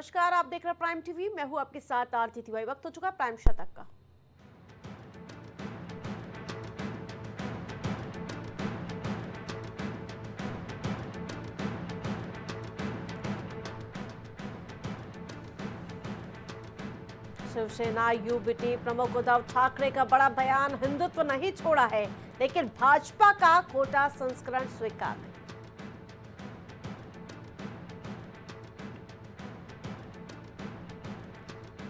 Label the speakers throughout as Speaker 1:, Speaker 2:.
Speaker 1: नमस्कार, आप देख रहे हैं प्राइम टीवी। मैं हूं आपके साथ आरती तिवारी। वक्त हो चुका प्राइम शतक का। शिवसेना यूबीटी प्रमुख उद्धव ठाकरे का बड़ा बयान, हिंदुत्व नहीं छोड़ा है लेकिन भाजपा का कोटा संस्करण स्वीकार नहीं।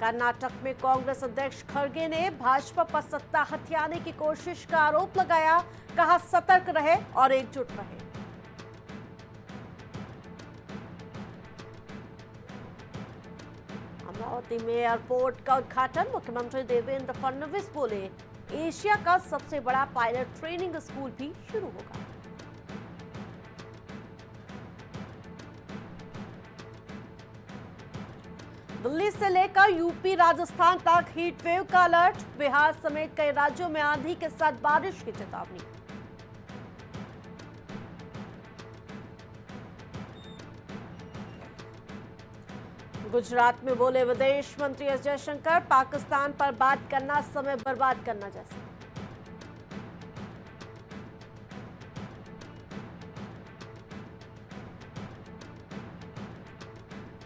Speaker 1: कर्नाटक में कांग्रेस अध्यक्ष खड़गे ने भाजपा पर सत्ता हथियाने की कोशिश का आरोप लगाया, कहा सतर्क रहे और एकजुट रहे। अमरावती में एयरपोर्ट का उद्घाटन, मुख्यमंत्री देवेंद्र फडणवीस बोले एशिया का सबसे बड़ा पायलट ट्रेनिंग स्कूल भी शुरू होगा। दिल्ली से लेकर यूपी राजस्थान तक हीट वेव का अलर्ट, बिहार समेत कई राज्यों में आंधी के साथ बारिश की चेतावनी। गुजरात में बोले विदेश मंत्री एस जयशंकर, पाकिस्तान पर बात करना समय बर्बाद करना जैसा।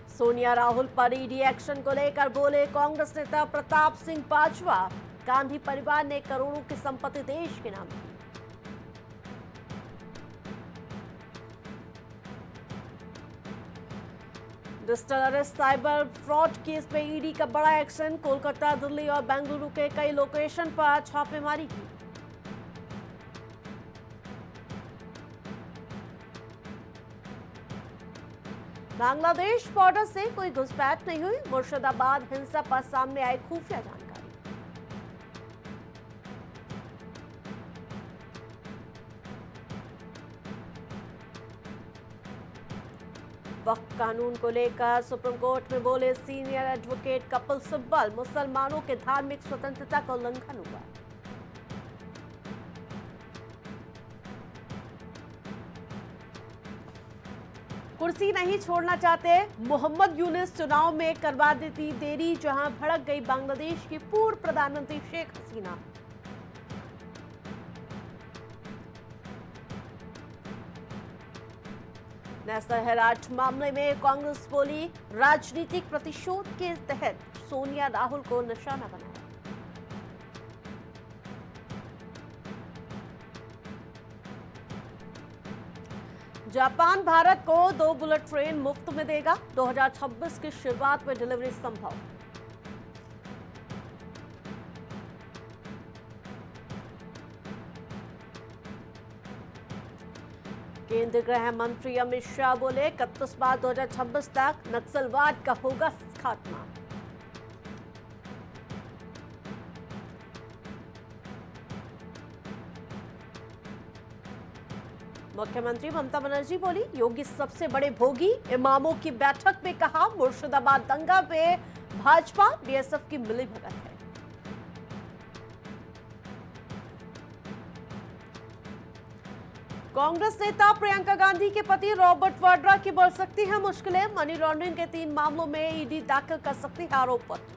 Speaker 1: सोनिया राहुल पर ईडी एक्शन को लेकर बोले कांग्रेस नेता प्रताप सिंह बाजवा, गांधी परिवार ने करोड़ों की संपत्ति देश के नाम की। Digital arrest cyber fraud case में ईडी का बड़ा एक्शन, कोलकाता, दिल्ली और बेंगलुरु के कई लोकेशन पर छापेमारी की। बांग्लादेश बॉर्डर से कोई घुसपैठ नहीं हुई, मुर्शिदाबाद हिंसा पर सामने आई खुफिया जानकारी। वक्फ कानून को लेकर सुप्रीम कोर्ट में बोले सीनियर एडवोकेट कपिल सिब्बल, मुसलमानों के धार्मिक स्वतंत्रता का उल्लंघन हुआ। कुर्सी नहीं छोड़ना चाहते मोहम्मद यूनुस, चुनाव में करवा देती देरी, जहां भड़क गई बांग्लादेश की पूर्व प्रधानमंत्री शेख हसीना। नेशनल हेराल्ड मामले में कांग्रेस बोली राजनीतिक प्रतिशोध के तहत सोनिया राहुल को निशाना बनाया। जापान भारत को 2 बुलेट ट्रेन मुफ्त में देगा, 2026 की शुरुआत में डिलीवरी संभव। केंद्रीय गृह मंत्री अमित शाह बोले 31 मार्च 2026 तक नक्सलवाद का होगा खात्मा। मुख्यमंत्री ममता बनर्जी बोली योगी सबसे बड़े भोगी, इमामों की बैठक में कहा मुर्शिदाबाद दंगा पे भाजपा बीएसएफ की मिलीभगत है। कांग्रेस नेता प्रियंका गांधी के पति रॉबर्ट वाड्रा की बढ़ सकती है मुश्किलें, मनी लॉन्ड्रिंग के 3 मामलों में ईडी दाखिल कर सकती है आरोप पत्र।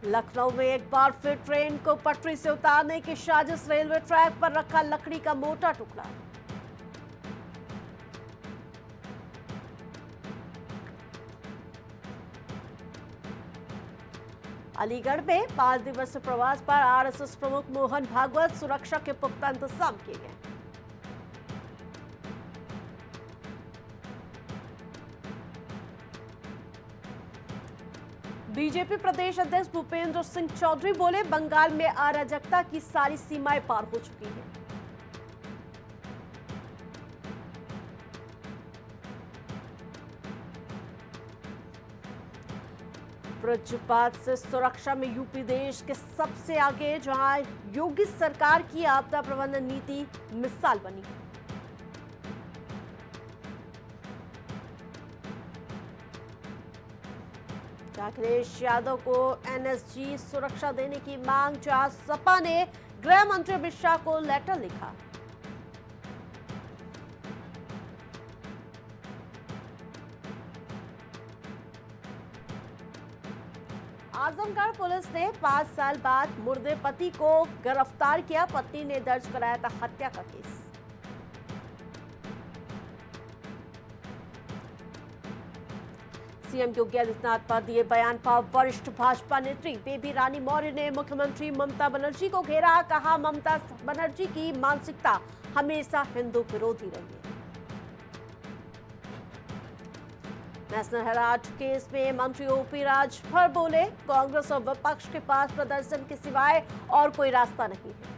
Speaker 1: लखनऊ में एक बार फिर ट्रेन को पटरी से उतारने की साजिश, रेलवे ट्रैक पर रखा लकड़ी का मोटा टुकड़ा। अलीगढ़ में 5 दिवसीय प्रवास पर आरएसएस प्रमुख मोहन भागवत, सुरक्षा के पुख्ता इंतजाम किए गए। बीजेपी प्रदेश अध्यक्ष भूपेंद्र सिंह चौधरी बोले बंगाल में अराजकता की सारी सीमाएं पार हो चुकी हैं। वज्रपात से सुरक्षा में यूपी देश के सबसे आगे, जहां योगी सरकार की आपदा प्रबंधन नीति मिसाल बनी। अखिलेश यादव को एनएसजी सुरक्षा देने की मांग, जहां सपा ने गृह मंत्री अमित शाह को लेटर लिखा। आजमगढ़ पुलिस ने 5 साल बाद मुर्दे पति को गिरफ्तार किया। पत्नी ने दर्ज कराया था हत्या का केस। सीएम योगी आदित्यनाथ पर दिए बयान पर वरिष्ठ भाजपा नेत्री बेबी रानी मौर्य ने मुख्यमंत्री ममता बनर्जी को घेरा। कहा, ममता बनर्जी की मानसिकता हमेशा हिंदू विरोधी रही है। नेशनल हेराल्ड केस में मंत्री ओपी राजभर बोले, कांग्रेस और विपक्ष के पास प्रदर्शन के सिवाय और कोई रास्ता नहीं है।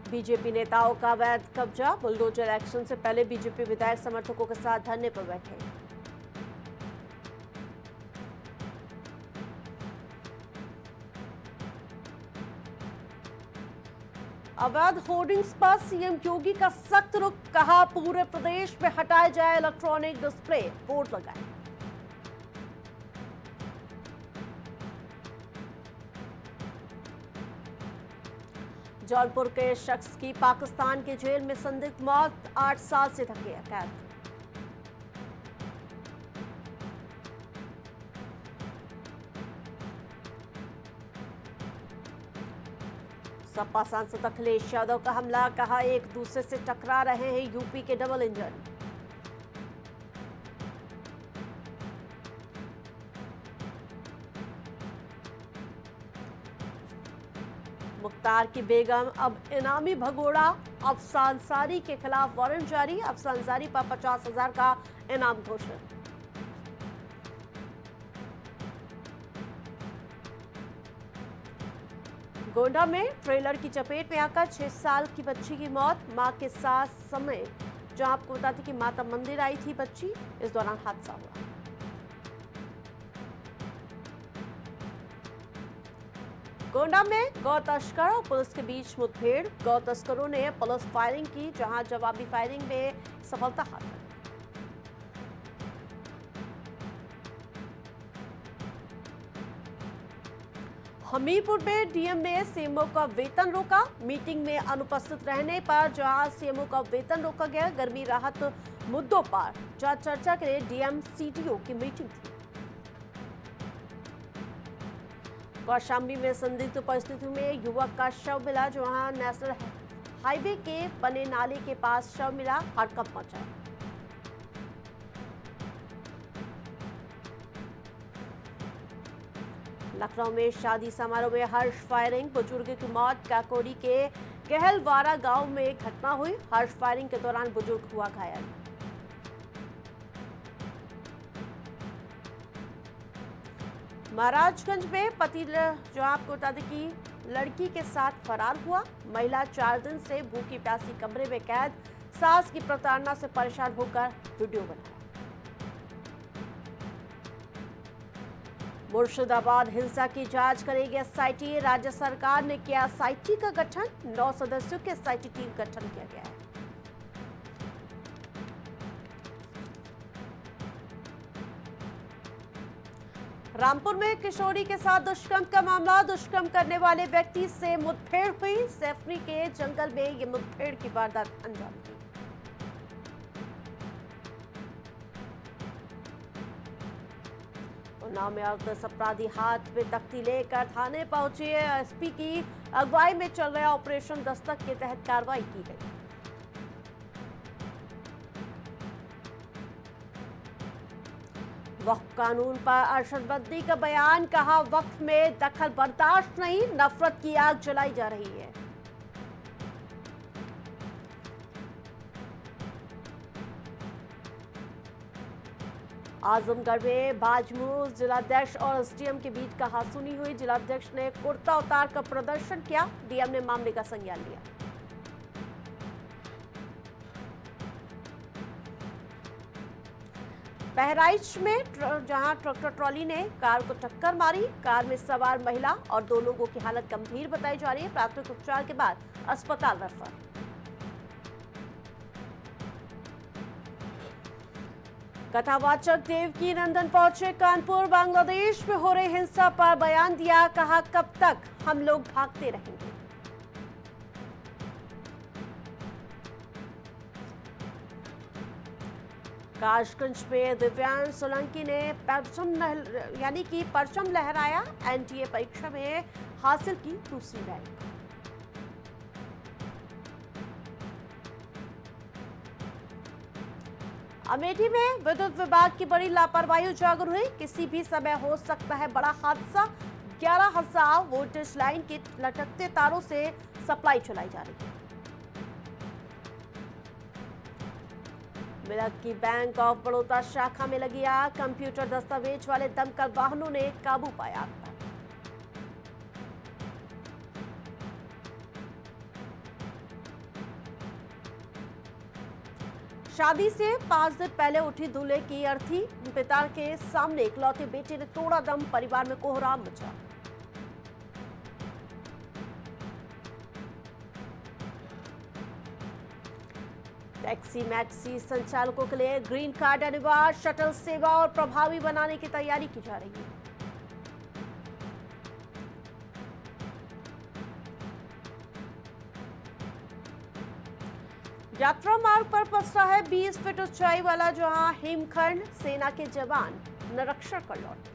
Speaker 1: बीजेपी नेताओं का अवैध कब्जा, बुलडोजर एक्शन से पहले बीजेपी विधायक समर्थकों के साथ धरने पर बैठे। अवैध होर्डिंग्स पर सीएम योगी का सख्त रुख। कहा, पूरे प्रदेश में हटाया जाए इलेक्ट्रॉनिक डिस्प्ले बोर्ड लगाए। जौनपुर के शख्स की पाकिस्तान के जेल में संदिग्ध मौत, 8 साल से थके कैद। सपा सांसद अखिलेश यादव का हमला। कहा, एक दूसरे से टकरा रहे हैं यूपी के डबल इंजन। मुख्तार की बेगम अब इनामी भगोड़ा। अफसान अंसारी के खिलाफ वारंट जारी। अफसान अंसारी पर 50,000 का इनाम घोषित। गोंडा में ट्रेलर की चपेट में आकर 6 साल की बच्ची की मौत। मां के साथ समय जहां आपको बताते कि माता मंदिर आई थी बच्ची, इस दौरान हादसा हुआ। गोंडा में गौ तस्कर और पुलिस के बीच मुठभेड़। गौ तस्करों ने पुलिस फायरिंग की, जहां जवाबी फायरिंग में सफलता हासिल। हमीरपुर में डीएम ने सीएमओ का वेतन रोका। मीटिंग में अनुपस्थित रहने पर जहां सीएमओ का वेतन रोका गया। गर्मी राहत मुद्दों पर जहां चर्चा के लिए डीएम सीटीओ की मीटिंग थी। कौशाम्बी में संदिग्ध परिस्थितियों में युवक का शव मिला, जहां नेशनल हाईवे के बने नाले के पास शव मिला। हड़कंप मचा। लखनऊ में शादी समारोह में हर्ष फायरिंग। बुजुर्ग की मौत। काकोरी के कहलवारा गांव में घटना हुई। हर्ष फायरिंग के दौरान बुजुर्ग हुआ घायल। महाराजगंज में पति जो आपको बता दें कि लड़की के साथ फरार हुआ। महिला 4 दिन से भूखी प्यासी कमरे में कैद। सास की प्रताड़ना से परेशान होकर वीडियो बनाया। मुर्शिदाबाद हिंसा की जांच करेगी एसआईटी। राज्य सरकार ने किया एसआईटी का गठन। 9 सदस्यों की एसआईटी टीम गठन किया गया है। रामपुर में किशोरी के साथ दुष्कर्म का मामला। दुष्कर्म करने वाले व्यक्ति से मुठभेड़ हुई। सैफरी के जंगल में ये मुठभेड़ की वारदात अंजाम दी। उन्नाव में अग्रस अपराधी हाथ में तख्ती लेकर थाने पहुंचे। एसपी की अगुवाई में चल रहा ऑपरेशन दस्तक के तहत कार्रवाई की गई। वक्फ कानून पर अरशद बद्री का बयान। कहा, वक्फ में दखल बर्दाश्त नहीं, नफरत की आग जलाई जा रही है। आजमगढ़ में बाजमू जिलाध्यक्ष और एसडीएम के बीच कहासुनी हुई। जिलाध्यक्ष ने कुर्ता उतार कर प्रदर्शन किया। डीएम ने मामले का संज्ञान लिया। बहराइच में जहां ट्रैक्टर ट्रॉली ने कार को टक्कर मारी। कार में सवार महिला और 2 लोगों की हालत गंभीर बताई जा रही है। प्राथमिक उपचार के बाद अस्पताल रेफर। कथावाचक देवकी नंदन पहुंचे कानपुर। बांग्लादेश में हो रही हिंसा पर बयान दिया। कहा, कब तक हम लोग भागते रहेंगे। काशगंज में दिव्यांश सोलंकी ने परचम लहराया। एनटीए परीक्षा में हासिल की दूसरी रैंक। अमेठी में विद्युत विभाग की बड़ी लापरवाही उजागर हुई। किसी भी समय हो सकता है बड़ा हादसा। 11,000 वोल्टेज लाइन के लटकते तारों से सप्लाई चलाई जा रही है। मेरठ की बैंक ऑफ बड़ौदा शाखा में लगी आग। कंप्यूटर दस्तावेज वाले दमकल वाहनों ने काबू पाया आग पर। शादी से 5 दिन पहले उठी दूल्हे की अर्थी। पिता के सामने इकलौते बेटे ने तोड़ा दम। परिवार में कोहराम मचा। टैक्सी मैक्सी संचालकों के लिए ग्रीन कार्ड अनिवार्य। शटल सेवा और प्रभावी बनाने की तैयारी की जा रही है। यात्रा मार्ग पर पसरा है 20 फीट ऊंचाई वाला जहां हिमखंड। सेना के जवान निरीक्षण कर लौटे।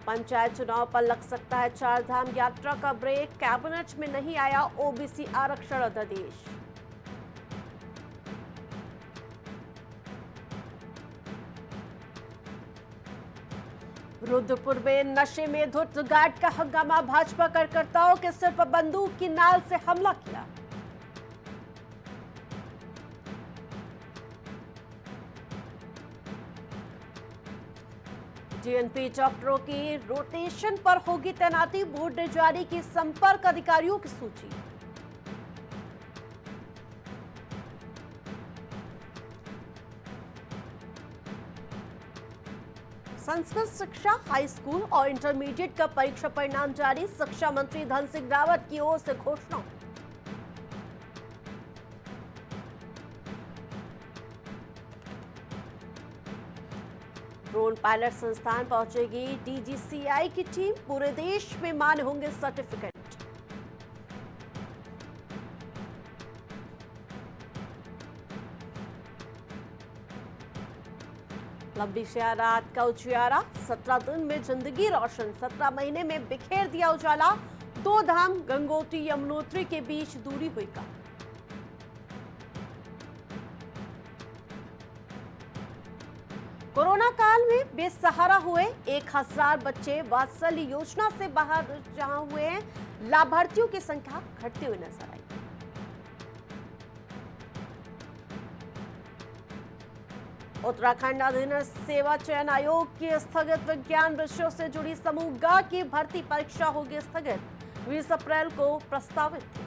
Speaker 1: पंचायत चुनाव पर लग सकता है 4 धाम यात्रा का ब्रेक। कैबिनेट में नहीं आया ओबीसी आरक्षण अध्यादेश। रुद्रपुर में नशे में धुत गार्ड का हंगामा। भाजपा कार्यकर्ताओं के सिर पर बंदूक की नाल से हमला किया। जीएनपी डॉक्टरों की रोटेशन पर होगी तैनाती। बोर्ड ने जारी की संपर्क अधिकारियों की सूची। संस्कृत शिक्षा हाई स्कूल और इंटरमीडिएट का परीक्षा परिणाम जारी। शिक्षा मंत्री धन सिंह रावत की ओर से घोषणा। ड्रोन पायलट संस्थान पहुंचेगी डीजीसीआई की टीम। पूरे देश में मान्य होंगे सर्टिफिकेट। लंबी रात का उजियारा। 17 दिन में जिंदगी रोशन। 17 महीने में बिखेर दिया उजाला। 2 धाम गंगोत्री यमुनोत्री के बीच दूरी हुई कम। कोरोना काल में बेसहारा हुए 1000 बच्चे वात्सल्य योजना से बाहर जहां हुए हैं। लाभार्थियों की संख्या घटती हुई नजर आई। उत्तराखंड अधीनस्थ सेवा चयन आयोग की स्थगित। विज्ञान विषयों से जुड़ी समूह ग की भर्ती परीक्षा होगी स्थगित। 20 अप्रैल को प्रस्तावित थी।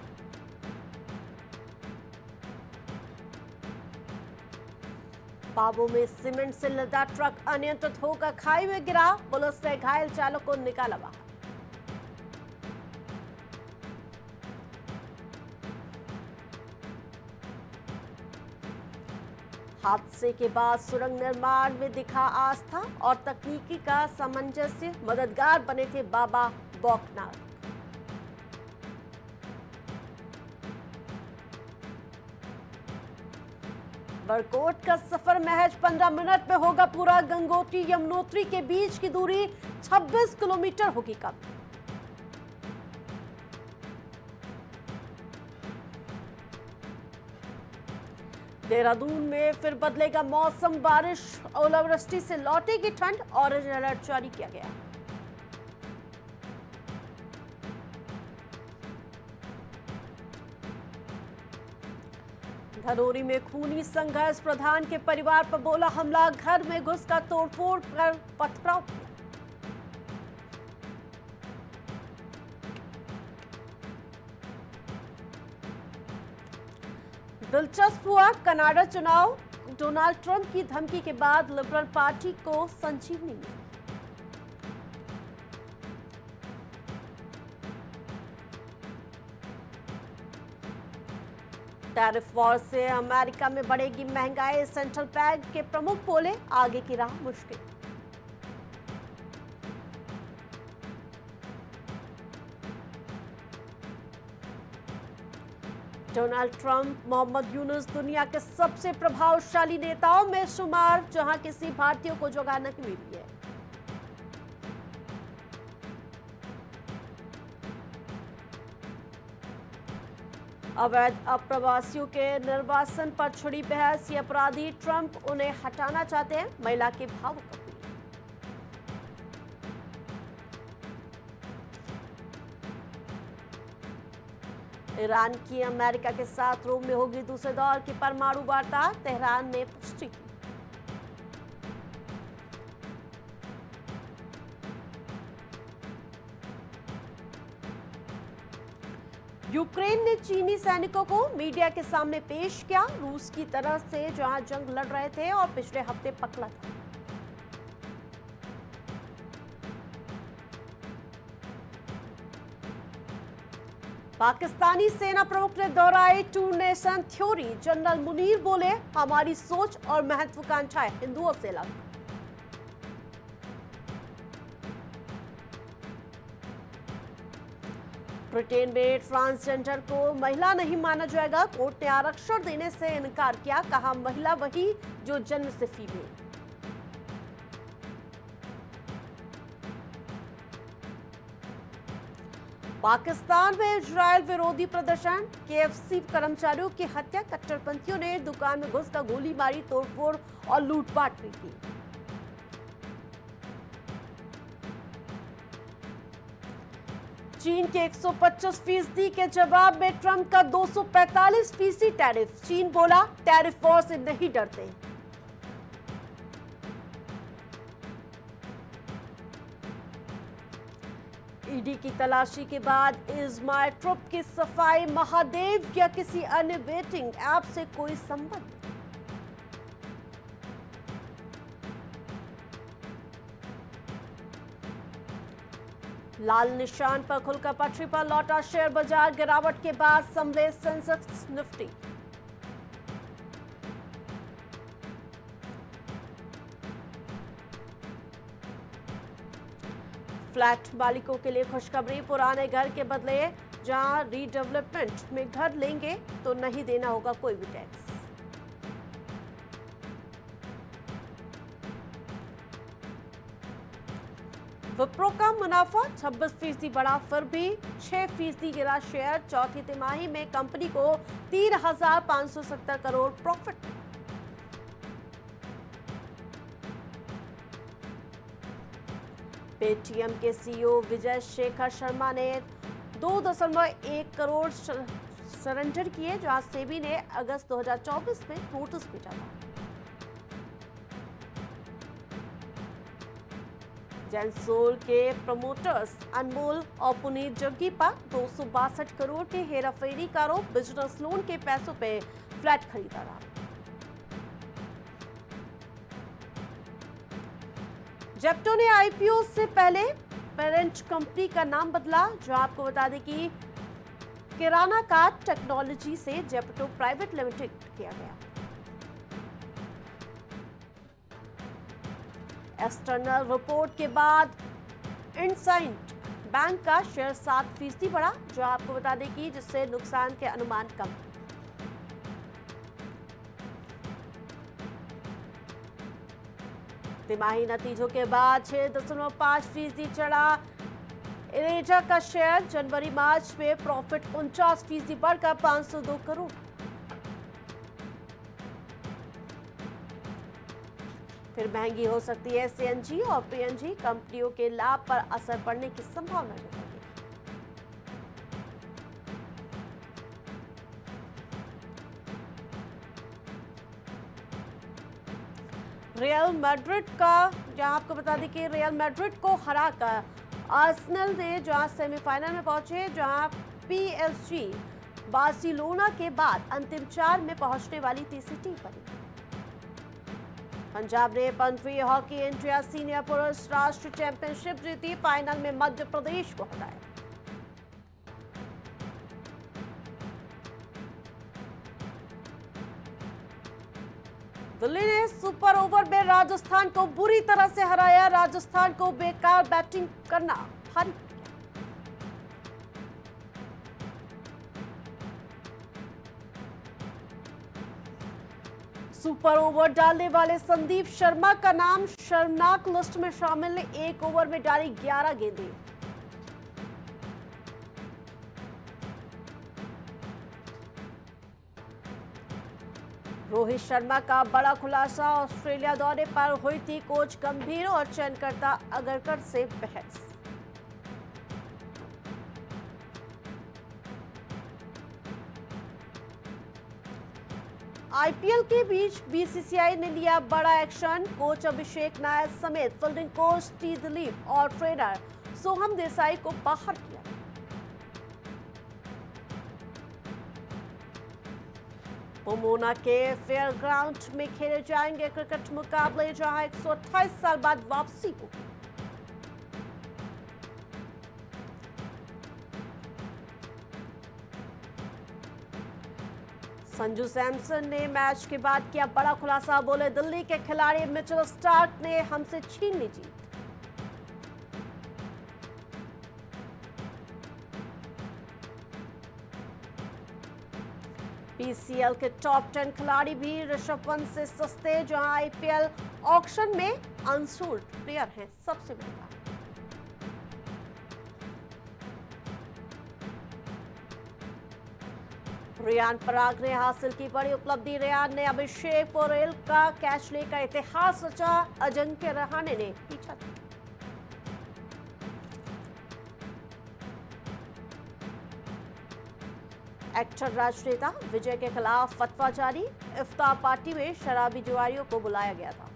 Speaker 1: पाबो में सीमेंट से लदा ट्रक अनियंत्रित होकर खाई में गिरा। पुलिस ने घायल चालक को निकाला बाहर। हादसे के बाद सुरंग निर्माण में दिखा आस्था और तकनीकी का सामंजस्य। मददगार बने थे बाबा बौकनाथ। बरकोट का सफर महज 15 मिनट में होगा पूरा। गंगोत्री यमुनोत्री के बीच की दूरी 26 किलोमीटर होगी कम। देहरादून में फिर बदलेगा मौसम। बारिश ओलावृष्टि से लौटेगी ठंड। ऑरेंज अलर्ट जारी किया गया। धनौरी में खूनी संघर्ष। प्रधान के परिवार पर बोला हमला। घर में घुसकर तोड़फोड़ कर पथराव किया। दिलचस्प हुआ कनाडा चुनाव। डोनाल्ड ट्रंप की धमकी के बाद लिबरल पार्टी को संजीवनी मिली। टैरिफ वॉर से अमेरिका में बढ़ेगी महंगाई। सेंट्रल बैंक के प्रमुख बोले आगे की राह मुश्किल। डोनाल्ड ट्रंप मोहम्मद यूनुस दुनिया के सबसे प्रभावशाली नेताओं में शुमार, जहां किसी भारतीय को जगह नहीं मिली है। अवैध अप्रवासियों के निर्वासन पर छिड़ी बहस, ये अपराधी ट्रंप उन्हें हटाना चाहते हैं, महिला के भावुक अपील। ईरान की अमेरिका के साथ रोम में होगी दूसरे दौर की परमाणु वार्ता, तेहरान ने पुष्टि की। यूक्रेन ने चीनी सैनिकों को मीडिया के सामने पेश किया, रूस की तरफ से जहां जंग लड़ रहे थे और पिछले हफ्ते पकड़ा था। पाकिस्तानी सेना प्रमुख ने दोहराई two nation theory, general Munir बोले हमारी सोच और महत्वाकांक्षाएं हिंदुओं से अलग। ब्रिटेन में ट्रांसजेंडर को महिला नहीं माना जाएगा, कोर्ट ने आरक्षण देने से इनकार किया, कहा महिला वही जो जन्म से फीमेल। पाकिस्तान में इजरायल विरोधी प्रदर्शन, केएफसी कर्मचारियों की हत्या, कट्टरपंथियों ने दुकान में घुसकर गोली मारी, तोड़फोड़ और लूटपाट भी की। चीन के 125% के जवाब में ट्रंप का 245% टैरिफ, चीन बोला टैरिफ वॉर से नहीं डरते। ईडी की तलाशी के बाद इज माय ट्रुप की सफाई, महादेव या किसी अन्य बेटिंग ऐप से कोई संबंध। लाल निशान पर खुलकर पटरी पर लौटा शेयर बाजार, गिरावट के बाद संभले सेंसेक्स निफ्टी। फ्लैट मालिकों के लिए खुशखबरी, पुराने घर के बदले जहां रीडेवलपमेंट में घर लेंगे तो नहीं देना होगा कोई भी टैक्स। विप्रो का मुनाफा 26% बढ़ा, फिर भी 6% गिरा शेयर, चौथी तिमाही में कंपनी को 3,570 करोड़ प्रॉफिट। पेटीएम के सीईओ विजय शेखर शर्मा ने 2.1 करोड़ सरेंडर किए, जहां सेबी ने अगस्त 2024 में नोटिस भेजा था। जेंसोल के प्रमोटर्स अनमोल और पुनीत जग्गी पर 262 करोड़ के हेराफेरी का आरोप, बिजनेस लोन के पैसों पे फ्लैट खरीदा रहा। जेप्टो ने आईपीओ से पहले पेरेंट कंपनी का नाम बदला, जो आपको बता दें कि किराना कार्ड टेक्नोलॉजी से जेप्टो प्राइवेट लिमिटेड किया गया। एक्सटर्नल रिपोर्ट के बाद इंडसइंड बैंक का शेयर 7% बढ़ा, जो आपको बता दें कि जिससे नुकसान के अनुमान कम। तिमाही नतीजों के बाद 6.5% चढ़ा इरेजा का शेयर, जनवरी मार्च में प्रॉफिट 49% बढ़कर 502 करोड़। फिर महंगी हो सकती है सीएनजी और पीएनजी, कंपनियों के लाभ पर असर पड़ने की संभावना जताई। रियल मैड्रिड का, जहां आपको बता दें कि रियल मैड्रिड को हराकर आर्सेनल ने जहां सेमीफाइनल में पहुंचे, जहां पीएसजी बार्सिलोना के बाद अंतिम 4 में पहुंचने वाली तीसरी टीम बनी। पंजाब ने 15वीं हॉकी इंडिया सीनियर पुरुष राष्ट्रीय चैंपियनशिप जीती, फाइनल में मध्य प्रदेश को हराया। दिल्ली ने सुपर ओवर में राजस्थान को बुरी तरह से हराया, राजस्थान को बेकार बैटिंग करना भारी पड़ गया। सुपर ओवर डालने वाले संदीप शर्मा का नाम शर्मनाक लिस्ट में शामिल, एक ओवर में डाली 11 गेंदें। रोहित शर्मा का बड़ा खुलासा, ऑस्ट्रेलिया दौरे पर हुई थी कोच गंभीर और चयनकर्ता अगरकर से बहस। आईपीएल के बीच बीसीसीआई ने लिया बड़ा एक्शन, कोच अभिषेक नायर समेत फील्डिंग कोच टी दिलीप और ट्रेनर सोहम देसाई को बाहर किया। पोमोना के फेयर ग्राउंड में खेले जाएंगे क्रिकेट मुकाबले, जहां 128 साल बाद वापसी होगी। संजू सैमसन ने मैच के बाद किया बड़ा खुलासा, बोले दिल्ली के खिलाड़ी मिचेल स्टार्क ने हमसे छीन ली जीत। पीसीएल के टॉप 10 खिलाड़ी भी ऋषभ पंत से सस्ते, जहां आईपीएल ऑक्शन में अनसोल्ड प्लेयर हैं सबसे महंगा। रियान पराग ने हासिल की बड़ी उपलब्धि, रियान ने अभिषेक पोरेल का कैच लेकर इतिहास रचा, अजिंक्य रहाणे ने पीछा किया। एक्टर राजनेता विजय के खिलाफ फतवा जारी, इफ्तार पार्टी में शराबी जुआरियों को बुलाया गया था।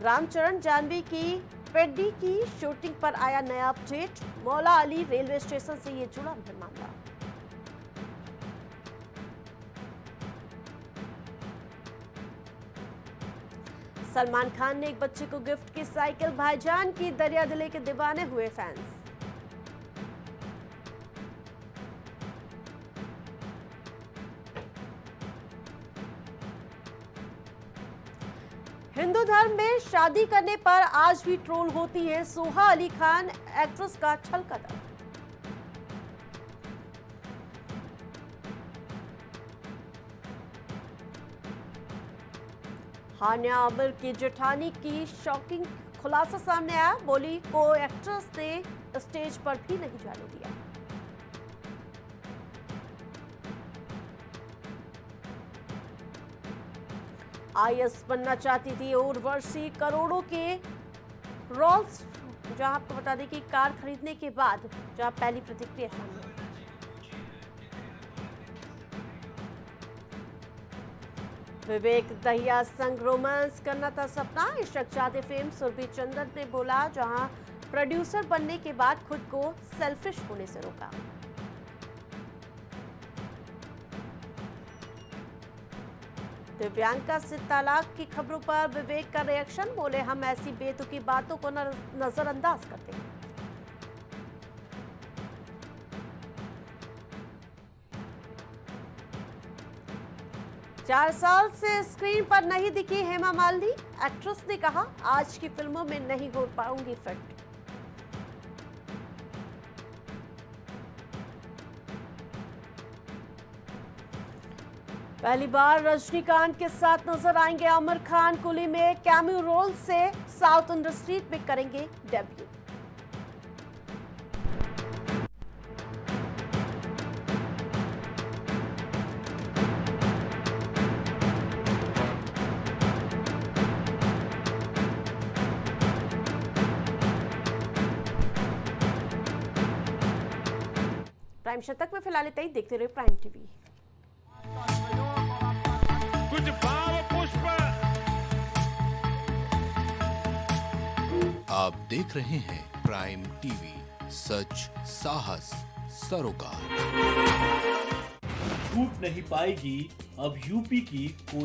Speaker 1: रामचरण जानवी की पेड्डी की शूटिंग पर आया नया अपडेट, मौला अली रेलवे स्टेशन से ये जुड़ा है मामला। सलमान खान ने एक बच्चे को गिफ्ट की साइकिल, भाईजान की दरिया दिली के दीवाने हुए फैंस। हिंदू धर्म में शादी करने पर आज भी ट्रोल होती है सोहा अली खान, एक्ट्रेस का छल कदम। हानिया आमिर की जेठानी की शॉकिंग खुलासा सामने आया, बोली को एक्ट्रेस ने स्टेज पर भी नहीं जाने दिया। आईएएस बनना चाहती थी उर्वशी, करोड़ों के रोल्स, जहां आपको बता दें कि कार खरीदने के बाद जहां पहली प्रतिक्रिया सामने आई। विवेक दहिया संग रोमांस करना था सपना, इशक चाहते फेम सुरभि चंदन ने बोला, जहां प्रोड्यूसर बनने के बाद खुद को सेल्फिश होने से रोका। दिव्यांका से तलाक की खबरों पर विवेक का रिएक्शन, बोले हम ऐसी बेतुकी बातों को नजरअंदाज करते हैं। चार साल से स्क्रीन पर नहीं दिखी हेमा मालिनी, एक्ट्रेस ने कहा आज की फिल्मों में नहीं हो पाऊंगी फिट। पहली बार रजनीकांत के साथ नजर आएंगे आमिर खान, कुली में कैमियो रोल से साउथ इंडस्ट्री में करेंगे डेब्यू। प्राइम शतक में फिलहाल इतना ही, देखते रहे प्राइम टीवी।
Speaker 2: कुछ भाव पुष्प।
Speaker 3: आप देख रहे हैं प्राइम टीवी, सच साहस सरोकार।
Speaker 4: छूट नहीं पाएगी अब यूपी की कोई